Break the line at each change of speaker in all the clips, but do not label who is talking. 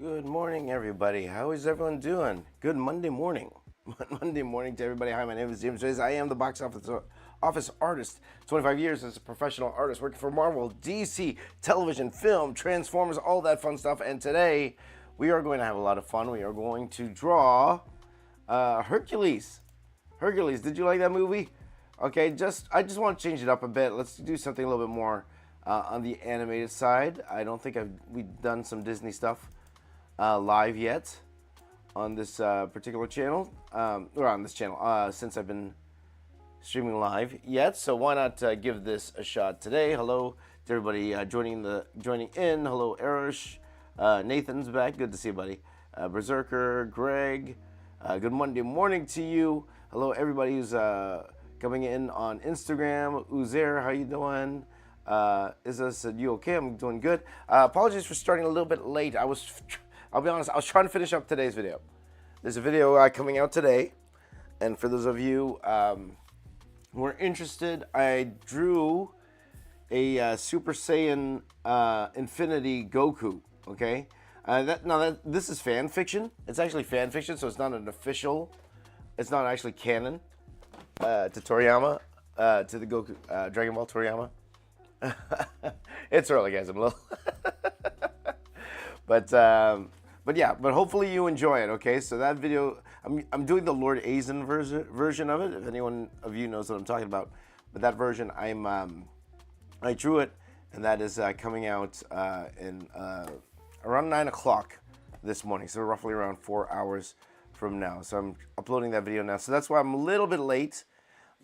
Good morning, everybody. How is everyone doing? Good Monday morning. Monday morning to everybody. Hi, my name is James Reyes. I am the box office artist. 25 years as a professional artist working for Marvel, DC, television, film, Transformers, all that fun stuff. And today we are going to have a lot of fun. We are going to draw Hercules. Hercules. Did you like that movie? Okay, I just want to change it up a bit. Let's do something a little bit more on the animated side. I don't think we've done some Disney stuff live yet on this particular channel, or on this channel, since I've been streaming live yet. So why not give this a shot today? Hello to everybody joining in. Hello, Erish. Nathan's back. Good to see you, buddy. Berserker, Greg. Good Monday morning to you. Hello, everybody who's coming in on Instagram. Uzair, how you doing? Izza said, you okay? I'm doing good. Apologies for starting a little bit late. I'll be honest, I was trying to finish up today's video. There's a video coming out today. And for those of you who are interested, I drew a Super Saiyan Infinity Goku, okay? This is fan fiction. It's actually fan fiction, so it's not an official, it's not actually canon to Toriyama, to the Goku, Dragon Ball Toriyama. It's early, guys. I'm a little, but yeah. But hopefully you enjoy it. Okay, so that video, I'm doing the Lord Aizen version of it. If anyone of you knows what I'm talking about, but that version I drew it, and that is coming out in around 9 o'clock this morning. So roughly around 4 hours from now. So I'm uploading that video now. So that's why I'm a little bit late.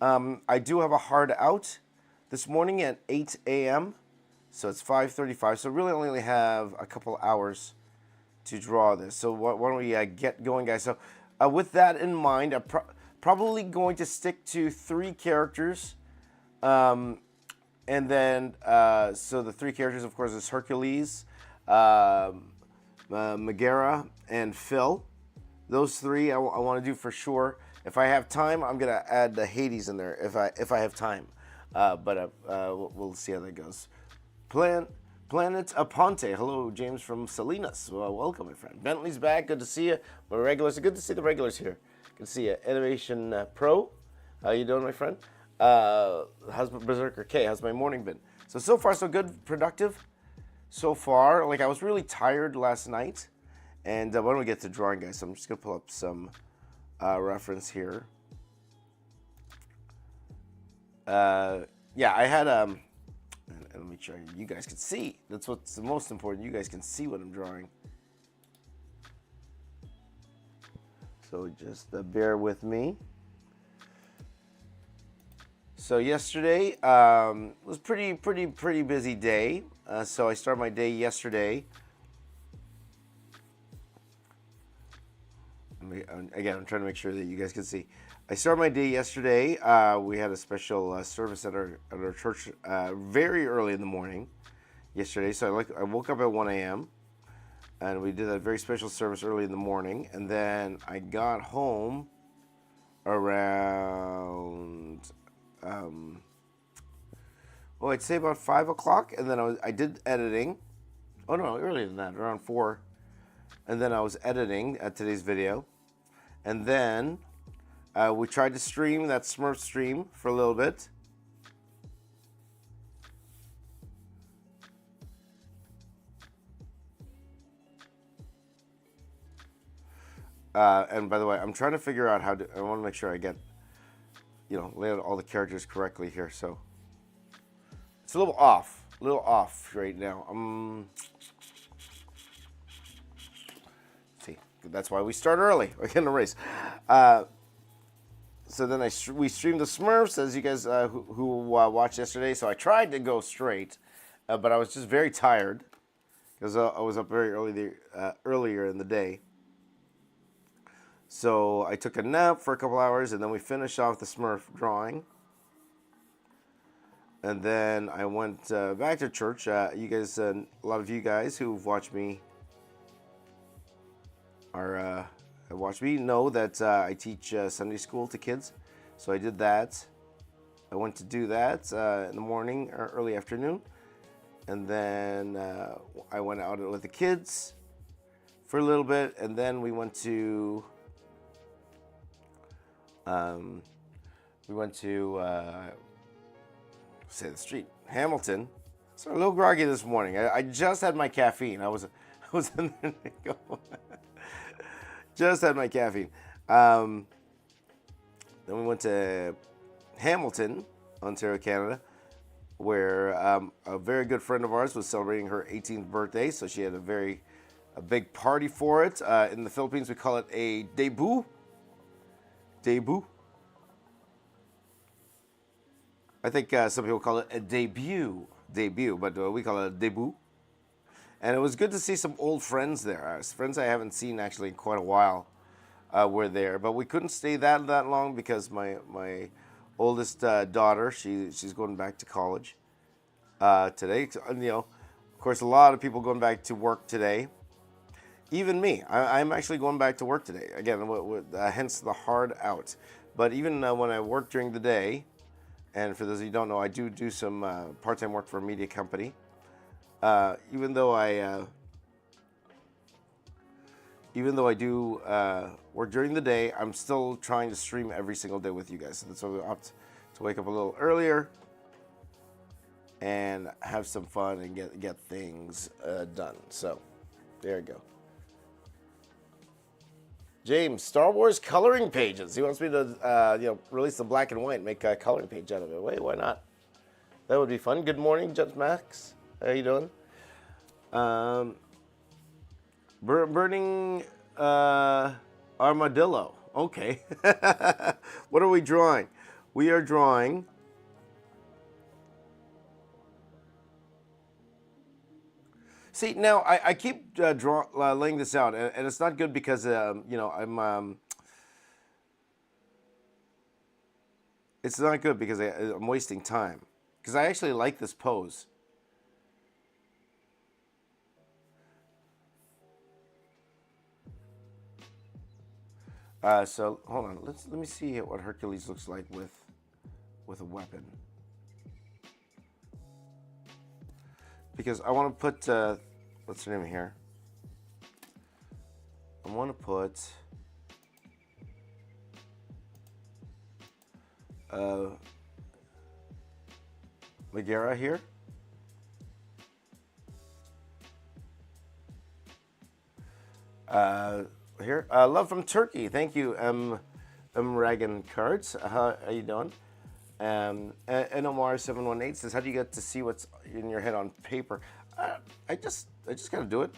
I do have a hard out this morning at 8 a.m. So it's 5:35. So really only have a couple hours to draw this. So why don't we get going, guys? So with that in mind, I'm probably going to stick to 3 characters. And then, so the 3 characters, of course, is Hercules, Megara, and Phil. Those 3 I want to do for sure. If I have time, I'm going to add the Hades in there if I have time. But we'll see how that goes. Planet Aponte. Hello, James from Salinas. Well, welcome, my friend. Bentley's back. Good to see you. My regulars. Good to see the regulars here. Good to see you. Innovation Pro. How you doing, my friend? How's Berserker K? How's my morning been? So far, so good. Productive. So far, like I was really tired last night. And why don't we get to drawing, guys? So I'm just gonna pull up some reference here. Yeah, I had and let me try. You guys can see. That's what's the most important. You guys can see what I'm drawing. So just bear with me. So yesterday was pretty busy day. So I started my day yesterday. Again, I'm trying to make sure that you guys can see. I started my day yesterday. We had a special service at our church very early in the morning yesterday. So I woke up at 1 a.m. and we did that very special service early in the morning. And then I got home around, I'd say about 5 o'clock. And then I did editing. Oh no, earlier than that, around 4. And then I was editing today's video. And then we tried to stream that Smurf stream for a little bit. And by the way, I'm trying to figure out how to, I want to make sure I get, lay out all the characters correctly here. So it's a little off right now. See, that's why we start early. We're getting a race. So then we streamed the Smurfs, as you guys who watched yesterday. So I tried to go straight, but I was just very tired because I was up very earlier in the day. So I took a nap for a couple hours, and then we finished off the Smurf drawing. And then I went back to church. You guys, a lot of you guys who've watched me know that I teach Sunday school to kids. So I did that. I went to do that in the morning or early afternoon. And then I went out with the kids for a little bit, and then we went to say the street, Hamilton. So a little groggy this morning. I just had my caffeine. I was in there to go. Just had my caffeine. Then we went to Hamilton, Ontario, Canada, where a very good friend of ours was celebrating her 18th birthday. So she had a big party for it. In the Philippines, we call it a debut. Debut. I think some people call it a debut, but we call it a debut. And it was good to see some old friends there. Friends I haven't seen actually in quite a while were there. But we couldn't stay that long because my oldest daughter, she's going back to college today. And, of course, a lot of people going back to work today. Even me. I'm actually going back to work today. Again, hence the hard out. But even when I work during the day, and for those of you who don't know, I do some part-time work for a media company. Even though I do work during the day, I'm still trying to stream every single day with you guys. So that's why we opt to wake up a little earlier and have some fun and get things done. So there you go. James, Star Wars coloring pages. He wants me to, release the black and white and make a coloring page out of it. Wait, why not? That would be fun. Good morning, Jets Max. How you doing? Burning armadillo. Okay. What are we drawing? We are drawing. See, now I keep laying this out, and it's not good because it's not good because I'm wasting time. Because I actually like this pose. So hold on, let me see what Hercules looks like with a weapon. Because I want to put what's her name here? I want to put Megara here. Here, love from Turkey. Thank you, Ragan Cards. How you doing? NOMR718 says, "How do you get to see what's in your head on paper?" I just gotta do it.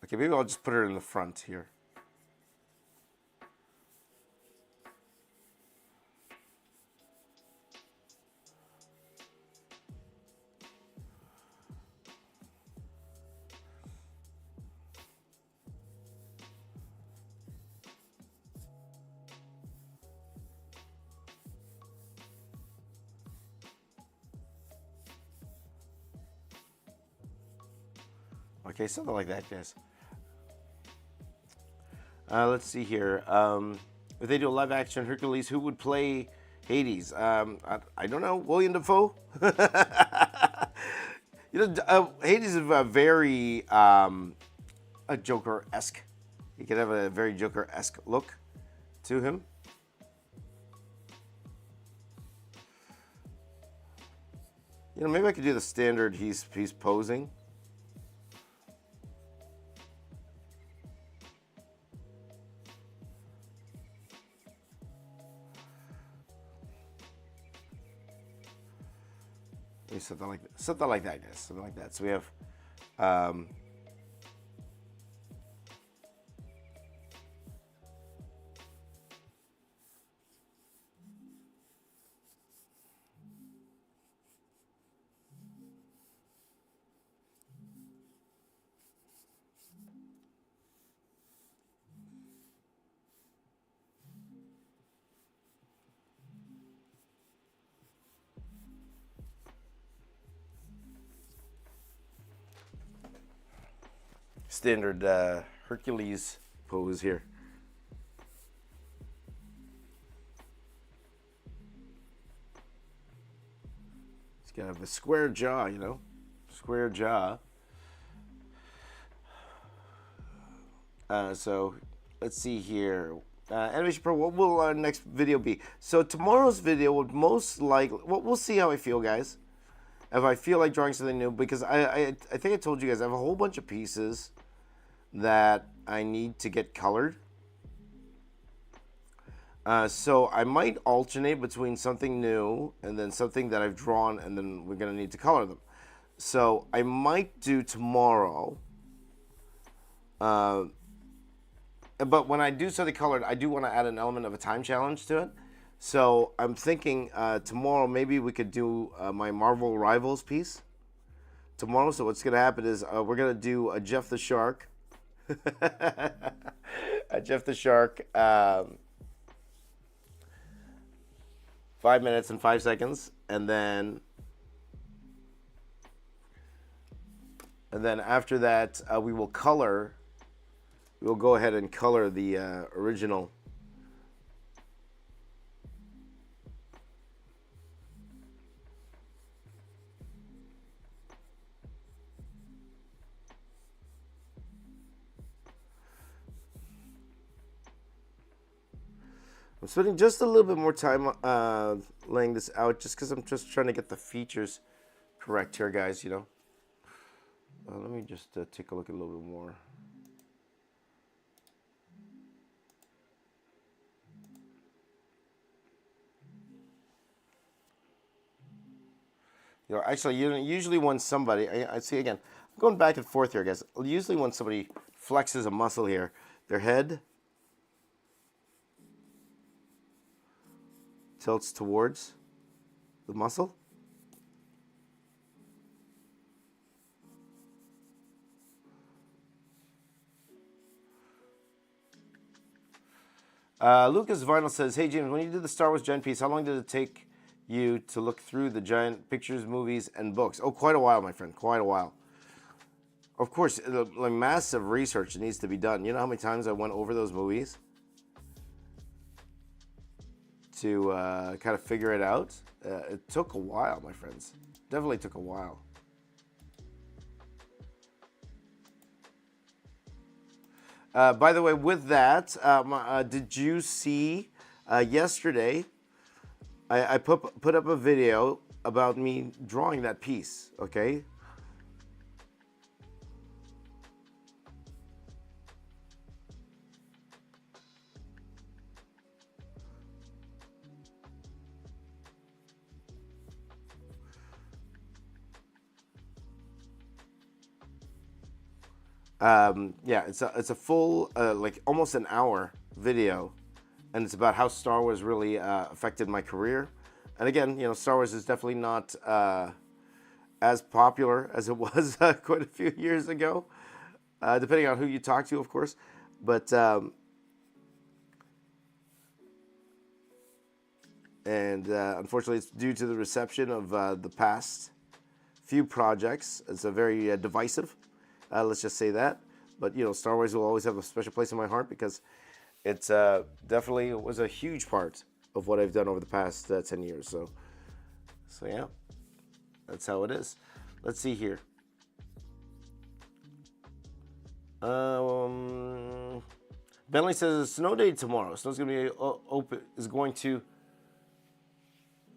Okay, maybe I'll just put her in the front here. Okay, something like that, guys. Let's see here. If they do a live action Hercules, who would play Hades? I don't know. William Dafoe? Hades is a very a Joker-esque. He could have a very Joker-esque look to him. Maybe I could do the standard he's posing. Something like that, guys. Something like that. So we have standard Hercules pose here. He's got a square jaw, square jaw. So let's see here. Animation Pro, what will our next video be? So tomorrow's video would most likely, well, we'll see how I feel, guys. If I feel like drawing something new, because I think I told you guys I have a whole bunch of pieces that I need to get colored. So I might alternate between something new and then something that I've drawn, and then we're going to need to color them. So I might do tomorrow. But when I do something colored, I do want to add an element of a time challenge to it. So I'm thinking tomorrow maybe we could do my Marvel Rivals piece tomorrow. So what's going to happen is we're going to do a Jeff the Shark. A Jeff the Shark 5 minutes and 5 seconds. And then after that we will color. We'll go ahead and color the original. I'm spending just a little bit more time laying this out just because I'm just trying to get the features correct here, guys, you know. Let me just take a look a little bit more. You know, actually, usually when somebody, I see again, I'm going back and forth here, guys. Usually when somebody flexes a muscle here, their head tilts towards the muscle. Lucas Vinyl says, hey, James, when you did the Star Wars Gen piece, how long did it take you to look through the giant pictures, movies, and books? Oh, quite a while, my friend, quite a while. Of course, like massive research needs to be done. You know how many times I went over those movies to kind of figure it out? It took a while, my friends. Definitely took a while. By the way, with that, did you see yesterday? I put up a video about me drawing that piece, okay? Yeah, it's a full, like almost an hour video. And it's about how Star Wars really affected my career. And again, you know, Star Wars is definitely not as popular as it was quite a few years ago, depending on who you talk to, of course. But unfortunately, it's due to the reception of the past few projects. It's a very divisive. Let's just say that. But you know, Star Wars will always have a special place in my heart because it's definitely was a huge part of what I've done over the past 10 years. So yeah, that's how it is. Let's see here. Bentley says it's a snow day tomorrow. Snow's gonna be open.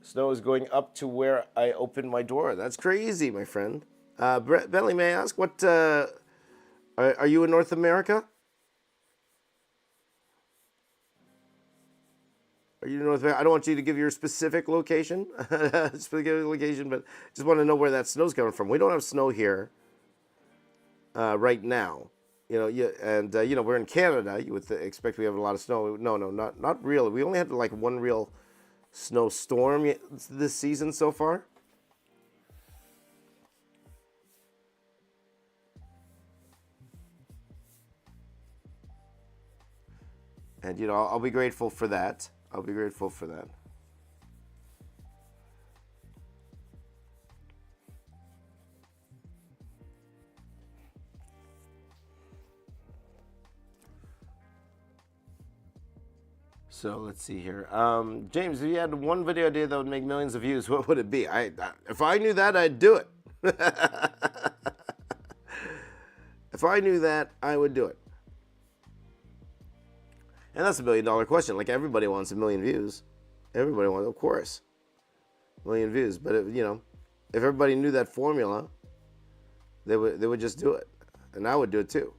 Snow is going up to where I opened my door. That's crazy, my friend. Bentley, may I ask what? Are you in North America? Are you in North America? I don't want you to give your specific location, but just want to know where that snow's coming from. We don't have snow here right now. You know, you know, we're in Canada. You would expect we have a lot of snow. No, not really. We only had like one real snowstorm this season so far. And, you know, I'll be grateful for that. I'll be grateful for that. So let's see here. James, if you had one video idea that would make millions of views, what would it be? If I knew that, I'd do it. If I knew that, I would do it. And that's $1 million question. Like, everybody wants 1 million views. Everybody wants, of course, 1 million views. But if everybody knew that formula, they would just do it, and I would do it too.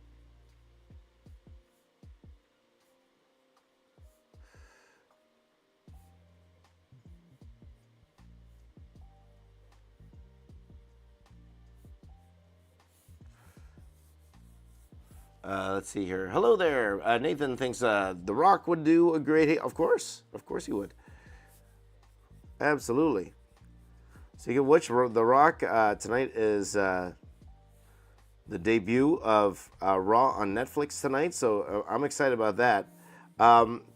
Let's see here. Hello there. Nathan thinks The Rock would do a great... Of course he would. Absolutely. So you can watch The Rock. Tonight is the debut of Raw on Netflix tonight, so I'm excited about that.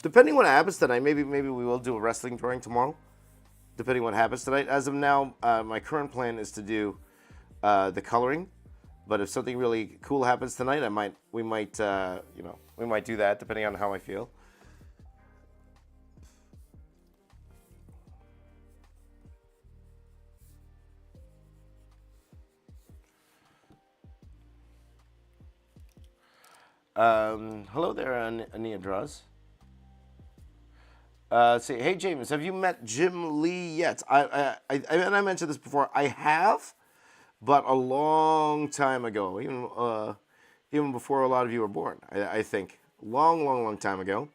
Depending what happens tonight, maybe we will do a wrestling drawing tomorrow. Depending what happens tonight. As of now, my current plan is to do the coloring. But if something really cool happens tonight, we might do that depending on how I feel. Hello there, Ania Draws. Say, hey James, have you met Jim Lee yet? I mentioned this before. I have. But a long time ago, even before a lot of you were born, I think. Long time ago.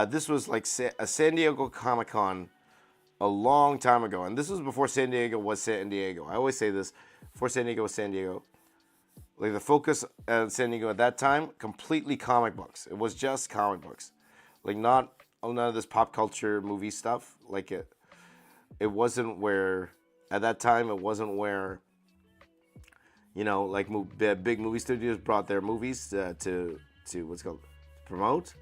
This was like a San Diego Comic-Con a long time ago. And this was before San Diego was San Diego. I always say this, before San Diego was San Diego. Like, the focus at San Diego at that time, completely comic books. It was just comic books. Like, none of this pop culture movie stuff. Like, it wasn't where, at that time, it wasn't where, like big movie studios brought their movies to what's called promote.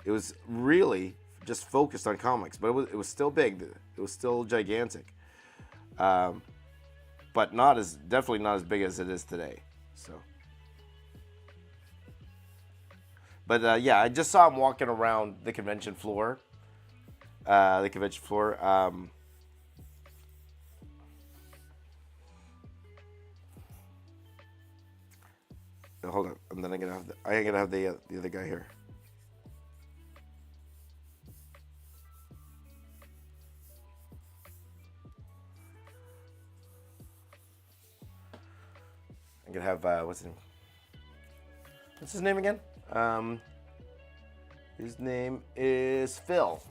It was really just focused on comics, but it was still big. It was still gigantic, but definitely not as big as it is today. So, but yeah, I just saw him walking around the convention floor. Hold on, and then I'm gonna have the other guy here. I'm gonna have what's his name? What's his name again? His name is Phil.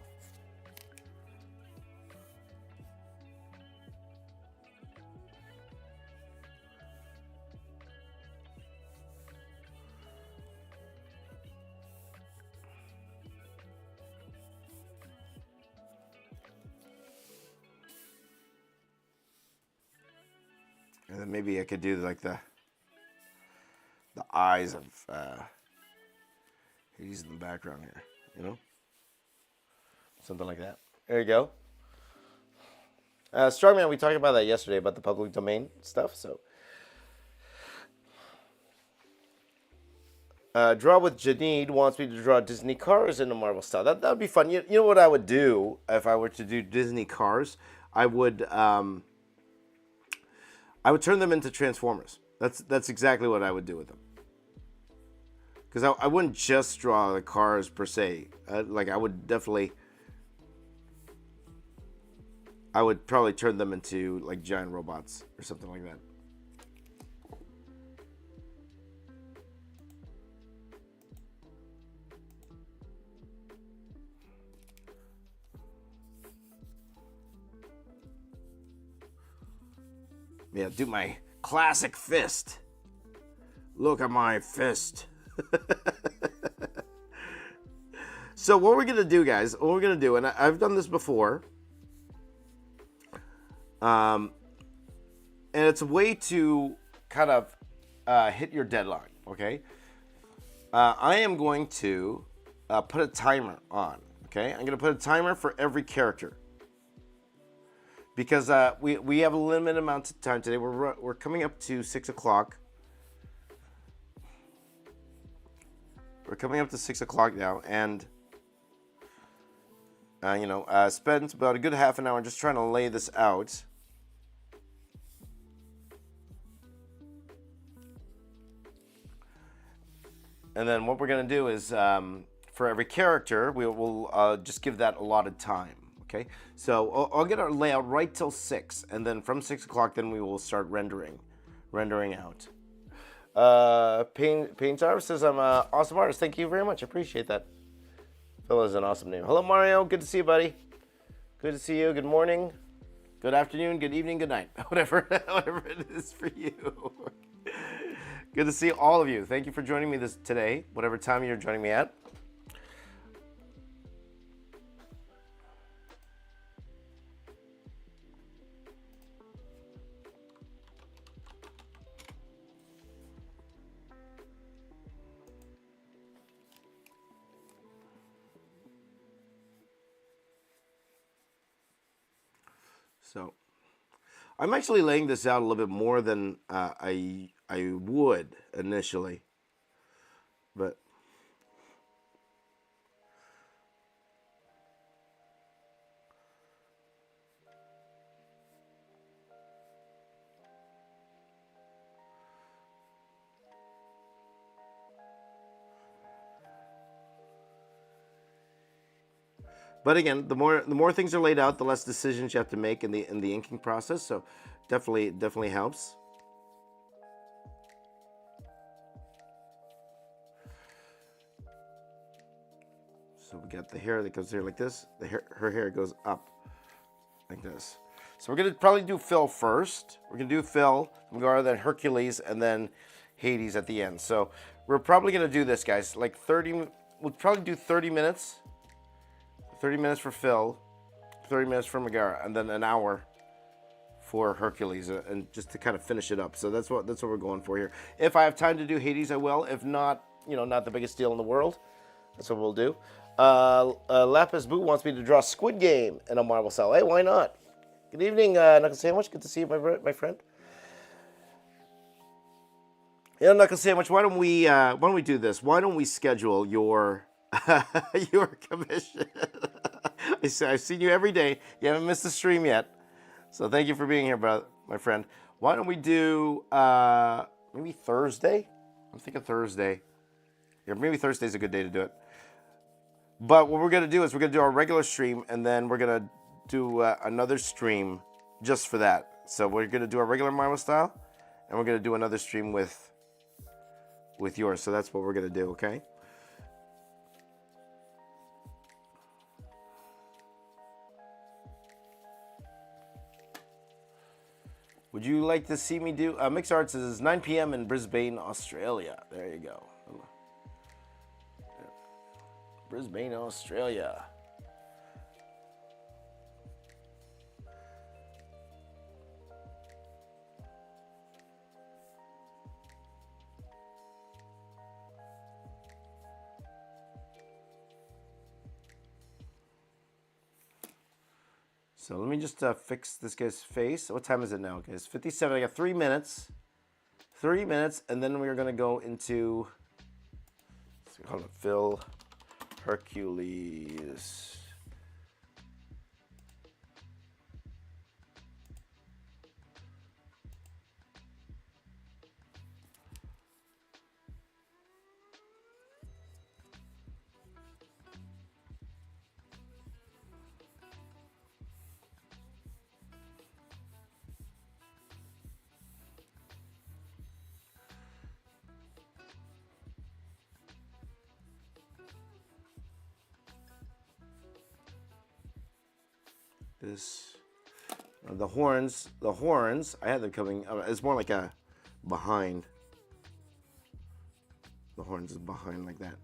And then maybe I could do like the eyes of he's in the background here, something like that. There you go. Strongman, we talked about that yesterday about the public domain stuff. So, Draw with Janine wants me to draw Disney cars in the Marvel style. That would be fun. You know what I would do if I were to do Disney cars? I would turn them into Transformers. That's exactly what I would do with them. Because I wouldn't just draw the cars per se. I would probably turn them into like giant robots or something like that. Yeah, do my classic fist. Look at my fist. So what we're going to do, guys, and I've done this before, and it's a way to kind of hit your deadline, okay? I am going to put a timer on, okay? I'm going to put a timer for every character. Because we have a limited amount of time today. We're coming up to 6 o'clock. We're coming up to 6 o'clock now, and spent about a good half an hour just trying to lay this out. And then what we're going to do is for every character, we will just give that allotted time. Okay, so I'll get our layout right till 6, and then from 6 o'clock, then we will start rendering out. Pain Tower says I'm an awesome artist. Thank you very much. I appreciate that. Phil is an awesome name. Hello, Mario. Good to see you, buddy. Good to see you. Good morning. Good afternoon. Good evening. Good night. Whatever it is for you. Good to see all of you. Thank you for joining me today, whatever time you're joining me at. So, I'm actually laying this out a little bit more than I would initially, but again, the more things are laid out, the less decisions you have to make in the inking process. So definitely helps. So we got the hair that goes here like this. Her hair goes up like this. So we're gonna probably do Phil first. We're gonna do Phil, then Hercules, and then Hades at the end. So we're probably gonna do this, guys. Like 30. We'll probably do 30 minutes. 30 minutes for Phil, 30 minutes for Megara, and then an hour for Hercules, and just to kind of finish it up. So that's what we're going for here. If I have time to do Hades, I will. If not, not the biggest deal in the world. That's what we'll do. Lapis Boo wants me to draw Squid Game in a marble cell. Hey, why not? Good evening, Knuckle Sandwich. Good to see you, my friend. Yeah, Knuckle Sandwich. Why don't we do this? Why don't we schedule your your commission? I've seen you every day. You haven't missed a stream yet, so thank you for being here, brother, my friend. Why don't we do maybe Thursday? I'm thinking Thursday. Yeah, maybe Thursday's a good day to do it. But what we're gonna do is we're gonna do our regular stream, and then we're gonna do another stream just for that. So we're gonna do our regular Marvel style, and we're gonna do another stream with yours. So that's what we're gonna do. Okay. Would you like to see me do Mix Arts is 9 p.m. in Brisbane, Australia. There you go. Brisbane, Australia. So let me just fix this guy's face. What time is it now, guys? 57. I got 3 minutes. 3 minutes, and then we're gonna go into. Let's call it Phil Hercules. This the horns. I had them coming. It's more like a behind. The horns is behind like that.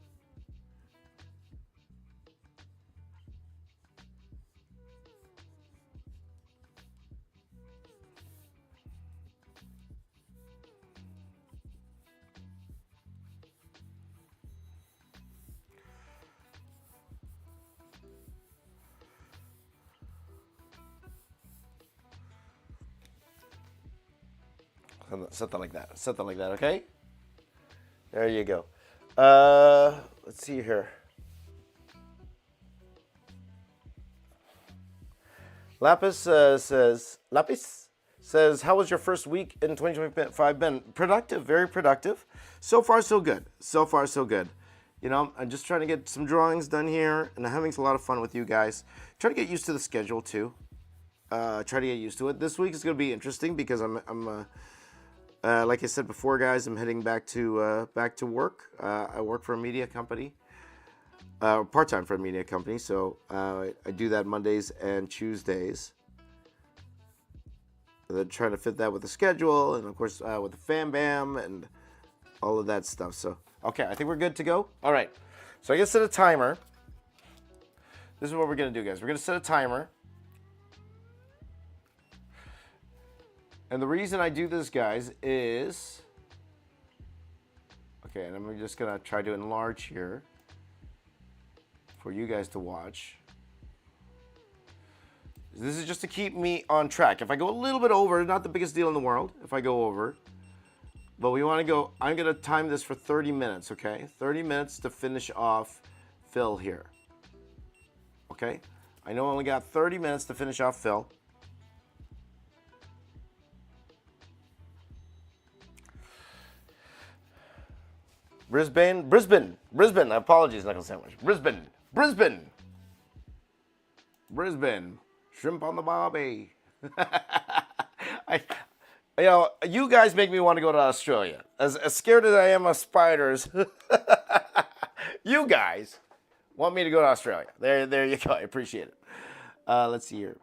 Something like that. Something like that, okay? There you go. Let's see here. Lapis says says, how was your first week in 2025 been? Productive, very productive. So far, so good. So far, so good. You know, I'm just trying to get some drawings done here, and I'm having a lot of fun with you guys. Trying to get used to the schedule, too. Try to get used to it. This week is going to be interesting because I'm like I said before, guys, I'm heading back to work. I work for a media company, part-time for a media company, so I do that Mondays and Tuesdays. And then trying to fit that with the schedule, and of course with the Fam Bam and all of that stuff. So, okay, I think we're good to go. All right, so I gotta set a timer. This is what we're gonna do, guys. We're gonna set a timer. And the reason I do this, guys, is... Okay, and I'm just gonna try to enlarge here for you guys to watch. This is just to keep me on track. If I go a little bit over, not the biggest deal in the world if I go over. But we want to go, I'm going to time this for 30 minutes, okay? 30 minutes to finish off Phil here. Okay? I know I only got 30 minutes to finish off Phil. Brisbane. Apologies, Knuckle Sandwich. Brisbane. Shrimp on the barbie. You guys make me want to go to Australia. As scared as I am of spiders, you guys want me to go to Australia. There you go. I appreciate it. Let's see here.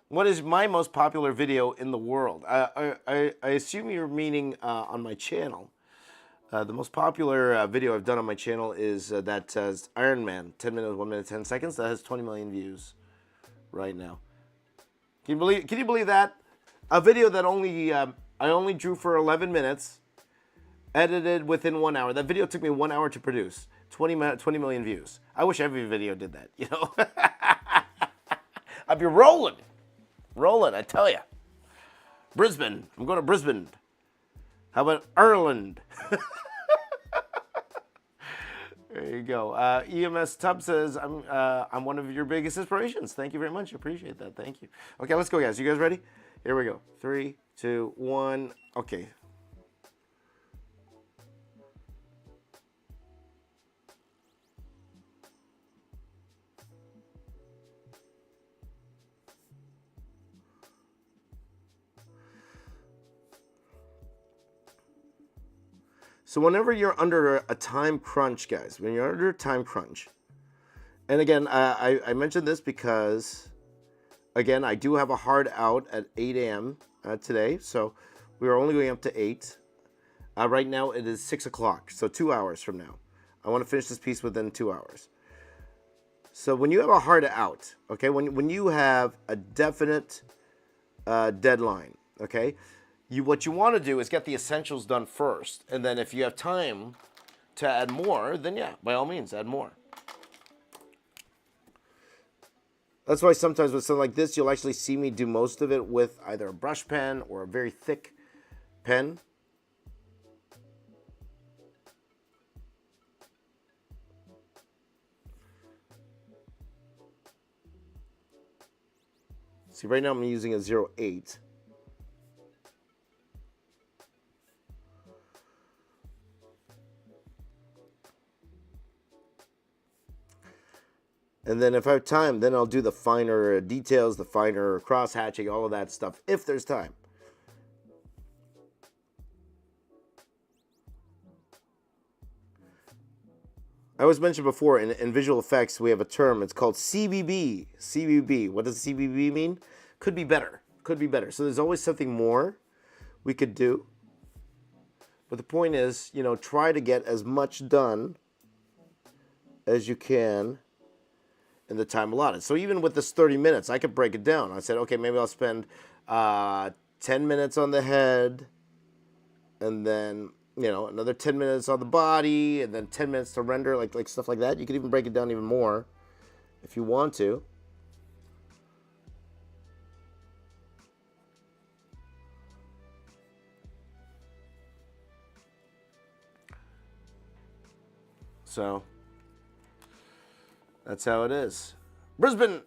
What is my most popular video in the world? I assume you're meaning on my channel. The most popular video I've done on my channel is that Iron Man, 10 minutes, 1 minute, 10 seconds. That has 20 million views right now. Can you believe that? A video that I only drew for 11 minutes, edited within 1 hour. That video took me 1 hour to produce. 20 million views. I wish every video did that, you know? I'd be rolling, I tell you. Brisbane. I'm going to Brisbane. How about Ireland? There you go. EMS Tub says, I'm one of your biggest inspirations. Thank you very much. Appreciate that. Thank you. Okay, let's go, guys. You guys ready? Here we go. 3, 2, 1. Okay. So whenever you're under a time crunch, guys, when you're under a time crunch, and again, I mentioned this because, again, I do have a hard out at 8 a.m. Today, so we are only going up to 8. Right now it is 6 o'clock, so 2 hours from now. I want to finish this piece within 2 hours. So when you have a hard out, okay, when you have a definite deadline, okay, what you want to do is get the essentials done first, and then if you have time to add more, then yeah, by all means, add more. That's why sometimes with something like this, you'll actually see me do most of it with either a brush pen or a very thick pen. See, right now I'm using a 0.8. And then if I have time, then I'll do the finer details, the finer cross-hatching, all of that stuff, if there's time. I was mentioned before, in visual effects, we have a term. It's called CBB. CBB. What does CBB mean? Could be better. Could be better. So there's always something more we could do. But the point is, you know, try to get as much done as you can in the time allotted. So even with this 30 minutes, I could break it down. I said, okay, maybe I'll spend 10 minutes on the head, and then, you know, another 10 minutes on the body, and then 10 minutes to render, like stuff like that. You could even break it down even more if you want to. So that's how it is. Brisbane.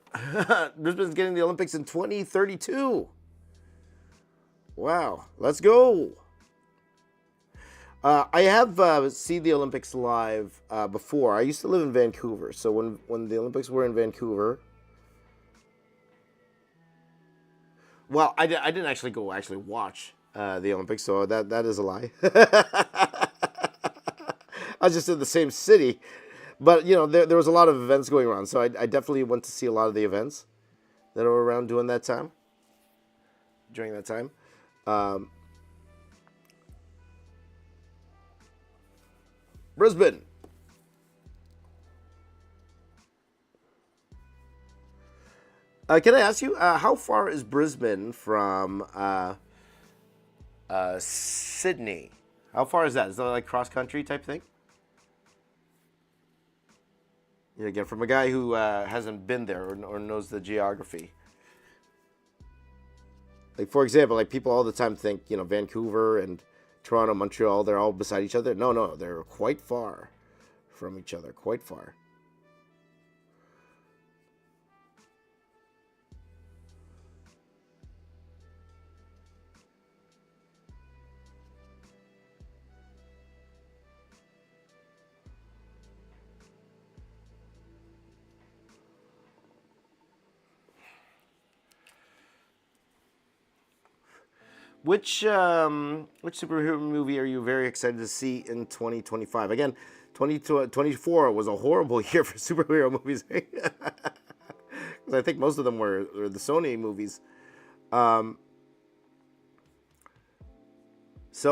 Brisbane's getting the Olympics in 2032. Wow. Let's go. I have seen the Olympics live before. I used to live in Vancouver, so when the Olympics were in Vancouver, well, I didn't actually go watch the Olympics, so that is a lie. I was just in the same city, but there was a lot of events going around, so I definitely went to see a lot of the events that were around during that time. Brisbane. Can I ask you how far is Brisbane from Sydney? How far is that? Is that like cross country type thing? Again, from a guy who hasn't been there or knows the geography. Like, for example, like people all the time think, Vancouver and Toronto, Montreal, they're all beside each other. No, they're quite far from each other, quite far. Which superhero movie are you very excited to see in 2025? Again, 2024 was a horrible year for superhero movies. Because I think most of them were the Sony movies. So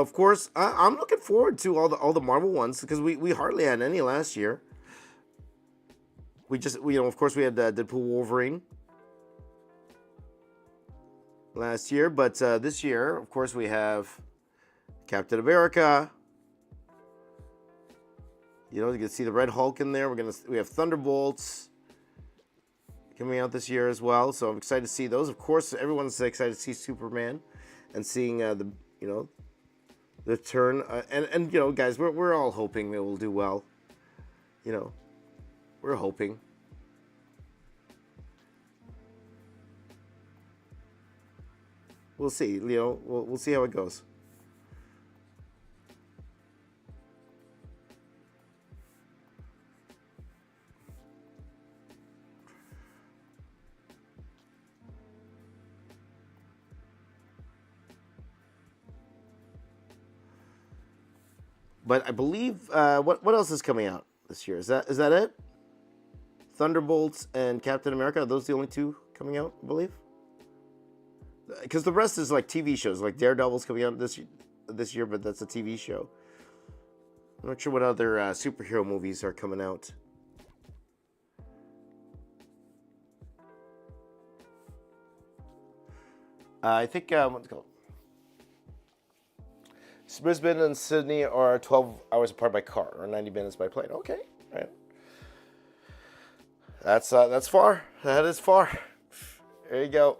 of course, I'm looking forward to all the Marvel ones because we hardly had any last year. Of course we had Deadpool, Wolverine last year, but this year, of course, we have Captain America. You can see the Red Hulk in there. We have Thunderbolts coming out this year as well, so I'm excited to see those. Of course, everyone's excited to see Superman and seeing the turn. And guys, we're all hoping it will do well. We're hoping. We'll see. We'll see how it goes. But I believe what else is coming out this year? Is that it? Thunderbolts and Captain America. Are those the only two coming out? I believe. Because the rest is like TV shows, like Daredevil's coming out this year, but that's a TV show. I'm not sure what other superhero movies are coming out. I think what's it called? Brisbane and Sydney are 12 hours apart by car, or 90 minutes by plane. Okay, all right. That's far. That is far. There you go.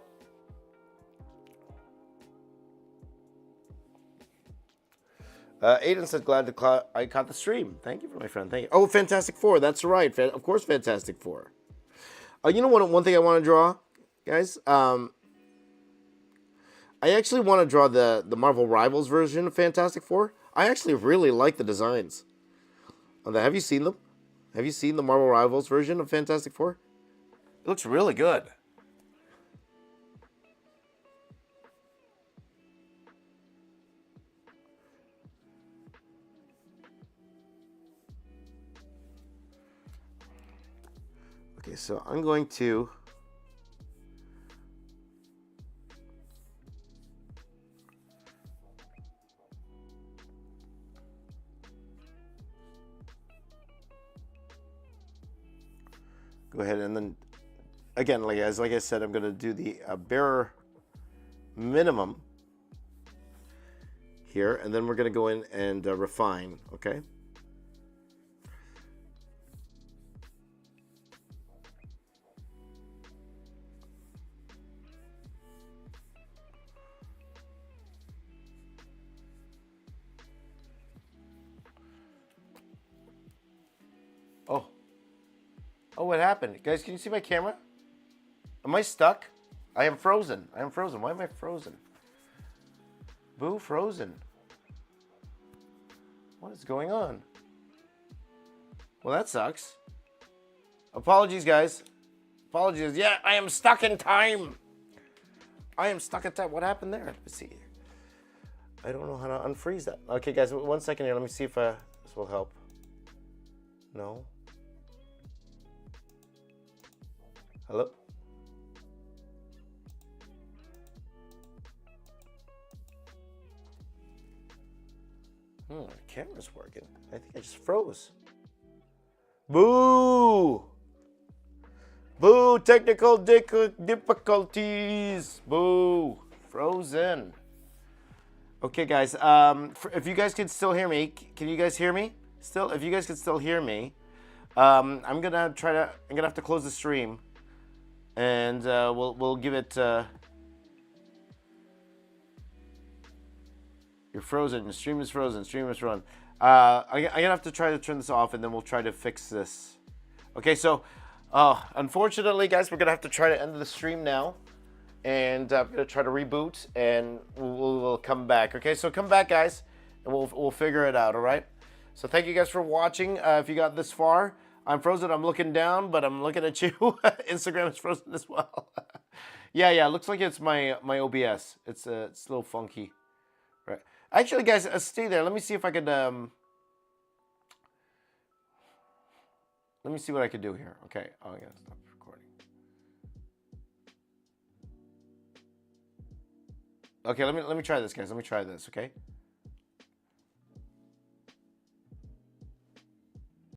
Aiden said, glad I caught the stream. Thank you, my friend. Thank you. Oh, Fantastic Four. That's right. Of course, Fantastic Four. One thing I want to draw, guys? I actually want to draw the Marvel Rivals version of Fantastic Four. I actually really like the designs. Have you seen them? Have you seen the Marvel Rivals version of Fantastic Four? It looks really good. Okay, so I'm going to go ahead and then again, like I said, I'm going to do the bare minimum here, and then we're going to go in and refine. Okay. Oh, what happened? Guys, can you see my camera? Am I stuck? I am frozen. Why am I frozen? Boo, frozen. What is going on? Well, that sucks. Apologies, guys. Apologies. Yeah, I am stuck in time. I am stuck in time. What happened there? Let's see. I don't know how to unfreeze that. Okay, guys, 1 second here. Let me see if this will help. No. Hello? The camera's working. I think I just froze. Boo! Boo! Technical difficulties. Boo! Frozen. Okay, guys. If you guys can still hear me, can you guys hear me? Still, if you guys can still hear me, I'm gonna have to close the stream, and we'll give it. You're frozen. The stream is frozen. Stream is run. I'm gonna have to try to turn this off, and then we'll try to fix this. Okay, so unfortunately, guys, we're gonna have to try to end the stream now, and I'm gonna try to reboot, and we'll come back. Okay, so come back, guys, and we'll figure it out. All right. So thank you guys for watching. If you got this far, I'm frozen. I'm looking down, but I'm looking at you. Instagram is frozen as well. Yeah. It looks like it's my OBS. It's a little funky. Right. Actually, guys, stay there. Let me see if I could. Let me see what I could do here. Okay. Oh, I gotta stop recording. Okay. Let me try this, guys. Let me try this. Okay.